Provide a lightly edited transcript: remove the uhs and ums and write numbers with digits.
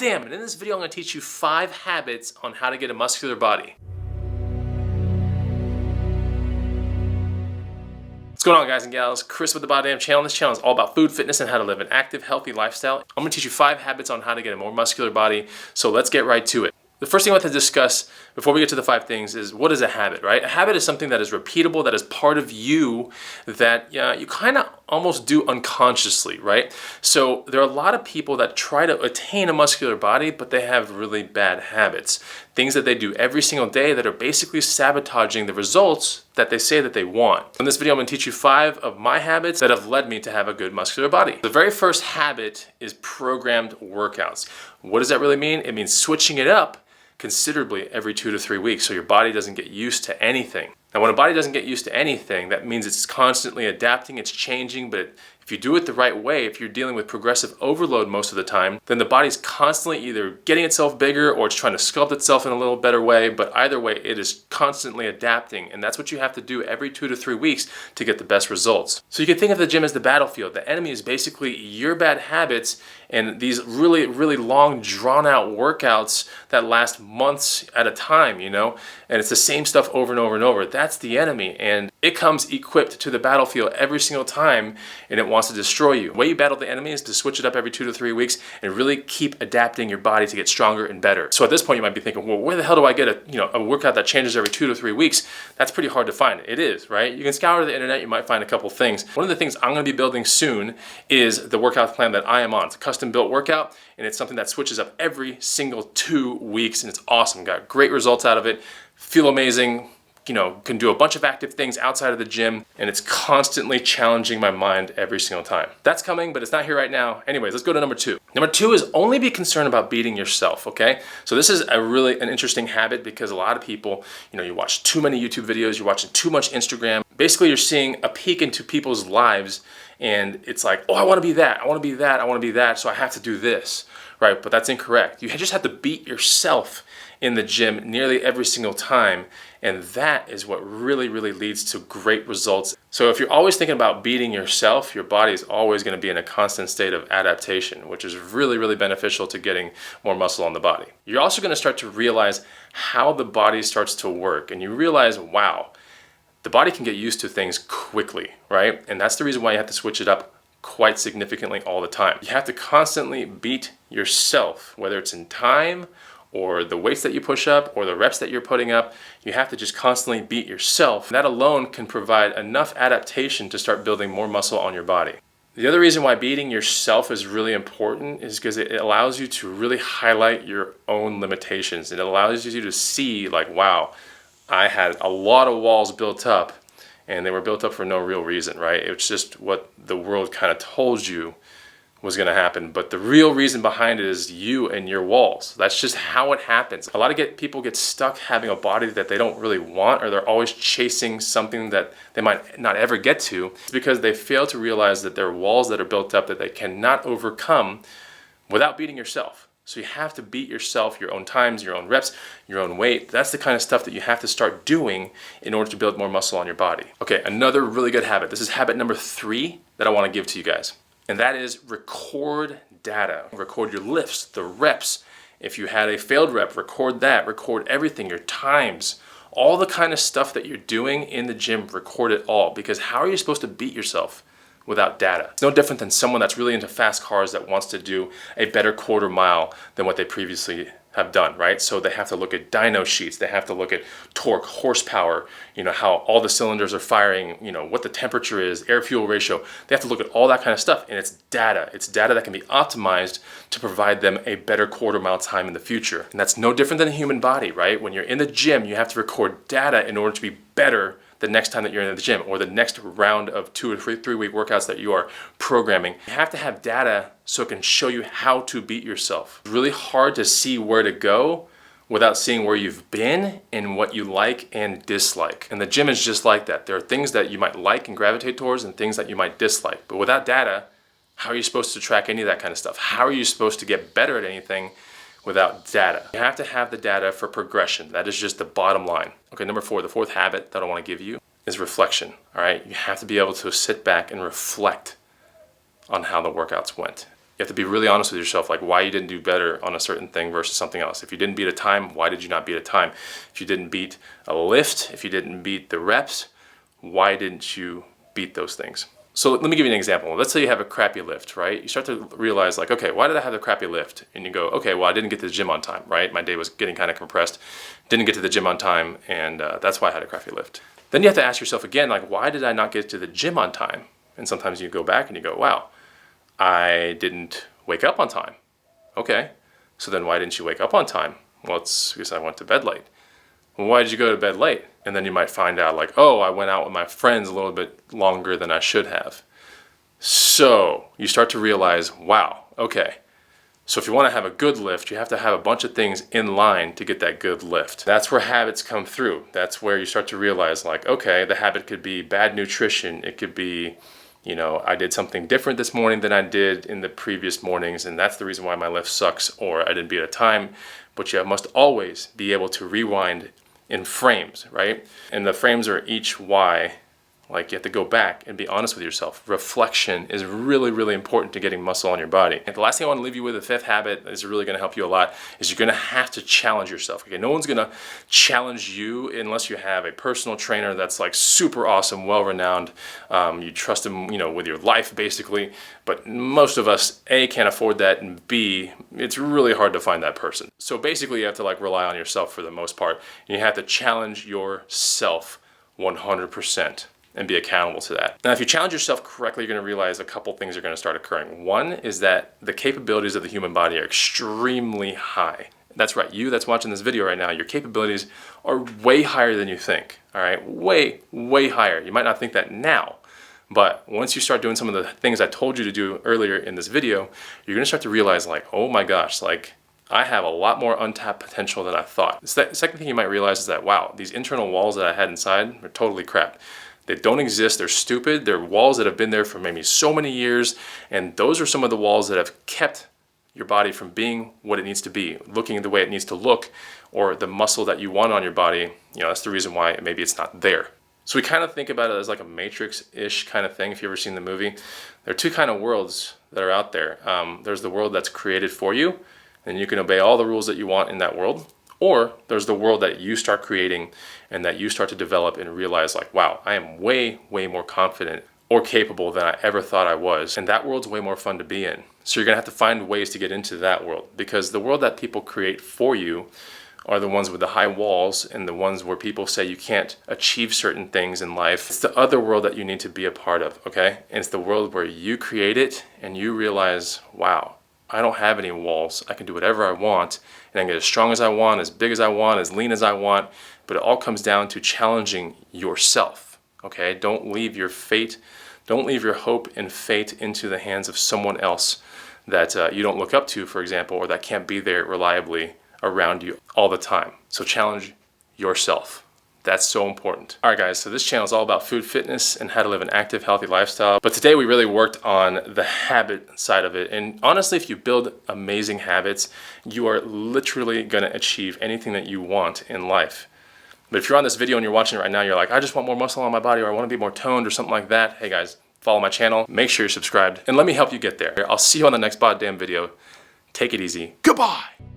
BODDAMN, and in this video I'm going to teach you 5 habits on how to get a muscular body. What's going on, guys and gals? Chris with the BODDAMN channel. This channel is all about food, fitness, and how to live an active, healthy lifestyle. I'm going to teach you 5 habits on how to get a more muscular body, so let's get right to it. The first thing I want to discuss before we get to the 5 things is, what is a habit, right? A habit is something that is repeatable, that is part of you, that you kind of almost do unconsciously, right? So there are a lot of people that try to attain a muscular body, but they have really bad habits. Things that they do every single day that are basically sabotaging the results that they say that they want. In this video, I'm going to teach you 5 of my habits that have led me to have a good muscular body. The very first habit is programmed workouts. What does that really mean? It means switching it up considerably every 2 to 3 weeks so your body doesn't get used to anything. Now, when a body doesn't get used to anything, that means it's constantly adapting, it's changing, but if you do it the right way, if you're dealing with progressive overload most of the time, then the body's constantly either getting itself bigger or it's trying to sculpt itself in a little better way, but either way, it is constantly adapting, and that's what you have to do every 2 to 3 weeks to get the best results. So you can think of the gym as the battlefield. The enemy is basically your bad habits and these really, really long, drawn-out workouts that last months at a time, you know? And it's the same stuff over and over and over. That's the enemy, and it comes equipped to the battlefield every single time, and it wants to destroy you. The way you battle the enemy is to switch it up every 2 to 3 weeks and really keep adapting your body to get stronger and better. So at this point, you might be thinking, well, where the hell do I get a workout that changes every 2 to 3 weeks? That's pretty hard to find. It is, right? You can scour the internet, you might find a couple things. One of the things I'm gonna be building soon is the workout plan that I am on. It's a custom built workout, and it's something that switches up every single 2 weeks, and it's awesome. Got great results out of it, feel amazing, can do a bunch of active things outside of the gym, and it's constantly challenging my mind every single time. That's coming, but it's not here right now. Anyways, let's go to number 2. Number 2 is only be concerned about beating yourself, okay? So this is an interesting habit because a lot of people, you watch too many YouTube videos, you're watching too much Instagram. Basically, you're seeing a peek into people's lives, and it's like, oh, I want to be that, I want to be that, I want to be that, so I have to do this, right? But that's incorrect. You just have to beat yourself in the gym nearly every single time, and that is what really, really leads to great results. So if you're always thinking about beating yourself, your body is always going to be in a constant state of adaptation, which is really, really beneficial to getting more muscle on the body. You're also going to start to realize how the body starts to work, and you realize, wow, the body can get used to things quickly, right? And that's the reason why you have to switch it up quite significantly all the time. You have to constantly beat yourself, whether it's in time or the weights that you push up or the reps that you're putting up. You have to just constantly beat yourself. That alone can provide enough adaptation to start building more muscle on your body. The other reason why beating yourself is really important is because it allows you to really highlight your own limitations. It allows you to see, like, wow, I had a lot of walls built up, and they were built up for no real reason, right? It's just what the world kind of told you was going to happen, but the real reason behind it is you and your walls. That's just how it happens. A lot of people get stuck having a body that they don't really want, or they're always chasing something that they might not ever get to. It's because they fail to realize that there are walls that are built up that they cannot overcome without beating yourself. So you have to beat yourself, your own times, your own reps, your own weight. That's the kind of stuff that you have to start doing in order to build more muscle on your body. Okay, another really good habit. This is habit number 3 that I want to give to you guys. And that is record data. Record your lifts, the reps. If you had a failed rep, record that. Record everything, your times, all the kind of stuff that you're doing in the gym, record it all. Because how are you supposed to beat yourself without data? It's no different than someone that's really into fast cars that wants to do a better quarter mile than what they previously have done, right? So they have to look at dyno sheets, they have to look at torque, horsepower, how all the cylinders are firing, what the temperature is, air-fuel ratio. They have to look at all that kind of stuff, and it's data. It's data that can be optimized to provide them a better quarter mile time in the future. And that's no different than the human body, right? When you're in the gym, you have to record data in order to be better the next time that you're in the gym, or the next round of 2 or 3 week workouts that you are programming. You have to have data so it can show you how to beat yourself. It's really hard to see where to go without seeing where you've been and what you like and dislike. And the gym is just like that. There are things that you might like and gravitate towards and things that you might dislike. But without data, how are you supposed to track any of that kind of stuff? How are you supposed to get better at anything without data? You have to have the data for progression. That is just the bottom line. Okay, number 4, the 4th habit that I want to give you is reflection, all right? You have to be able to sit back and reflect on how the workouts went. You have to be really honest with yourself, like why you didn't do better on a certain thing versus something else. If you didn't beat a time, why did you not beat a time? If you didn't beat a lift, if you didn't beat the reps, why didn't you beat those things? So let me give you an example. Let's say you have a crappy lift, right? You start to realize like, okay, why did I have the crappy lift? And you go, okay, well, I didn't get to the gym on time, right? My day was getting kind of compressed. Didn't get to the gym on time, and that's why I had a crappy lift. Then you have to ask yourself again, like, why did I not get to the gym on time? And sometimes you go back and you go, wow, I didn't wake up on time. Okay, so then why didn't you wake up on time? Well, it's because I went to bed late. Well, why did you go to bed late? And then you might find out like, oh, I went out with my friends a little bit longer than I should have. So you start to realize, wow, okay. So if you want to have a good lift, you have to have a bunch of things in line to get that good lift. That's where habits come through. That's where you start to realize like, okay, the habit could be bad nutrition. It could be, you know, I did something different this morning than I did in the previous mornings, and that's the reason why my lift sucks, or I didn't beat a time. But you must always be able to rewind in frames, right? And the frames are each why. Like you have to go back and be honest with yourself. Reflection is really, really important to getting muscle on your body. And the last thing I want to leave you with, the fifth habit is really going to help you a lot, is you're going to have to challenge yourself. Okay, no one's going to challenge you unless you have a personal trainer that's like super awesome, well-renowned. You trust him, you know, with your life basically. But most of us, A, can't afford that, and B, it's really hard to find that person. So basically you have to like rely on yourself for the most part. And you have to challenge yourself 100%. And be accountable to that. Now, if you challenge yourself correctly, you're going to realize a couple things are going to start occurring. One is that the capabilities of the human body are extremely high. That's right, you that's watching this video right now, your capabilities are way higher than you think, all right? Way, way higher. You might not think that now, but once you start doing some of the things I told you to do earlier in this video, you're going to start to realize like, oh my gosh, like I have a lot more untapped potential than I thought. The second thing you might realize is that, wow, these internal walls that I had inside are totally crap. They don't exist, they're stupid, they're walls that have been there for maybe so many years, and those are some of the walls that have kept your body from being what it needs to be, looking the way it needs to look, or the muscle that you want on your body. You know, that's the reason why maybe it's not there. So we kind of think about it as like a Matrix-ish kind of thing, if you've ever seen the movie. There are two kind of worlds that are out there. There's the world that's created for you, and you can obey all the rules that you want in that world. Or there's the world that you start creating and that you start to develop and realize like, wow, I am way, way more confident or capable than I ever thought I was. And that world's way more fun to be in. So you're gonna have to find ways to get into that world, because the world that people create for you are the ones with the high walls and the ones where people say you can't achieve certain things in life. It's the other world that you need to be a part of, okay? And it's the world where you create it and you realize, wow, I don't have any walls. I can do whatever I want, and I can get as strong as I want, as big as I want, as lean as I want, but it all comes down to challenging yourself, okay? Don't leave your fate, don't leave your hope and fate into the hands of someone else that you don't look up to, for example, or that can't be there reliably around you all the time. So challenge yourself. That's so important. All right, guys, so this channel is all about food, fitness, and how to live an active, healthy lifestyle. But today we really worked on the habit side of it. And honestly, if you build amazing habits, you are literally gonna achieve anything that you want in life. But if you're on this video and you're watching it right now, you're like, I just want more muscle on my body, or I wanna be more toned or something like that. Hey guys, follow my channel, make sure you're subscribed, and let me help you get there. I'll see you on the next BODDAMN video. Take it easy. Goodbye.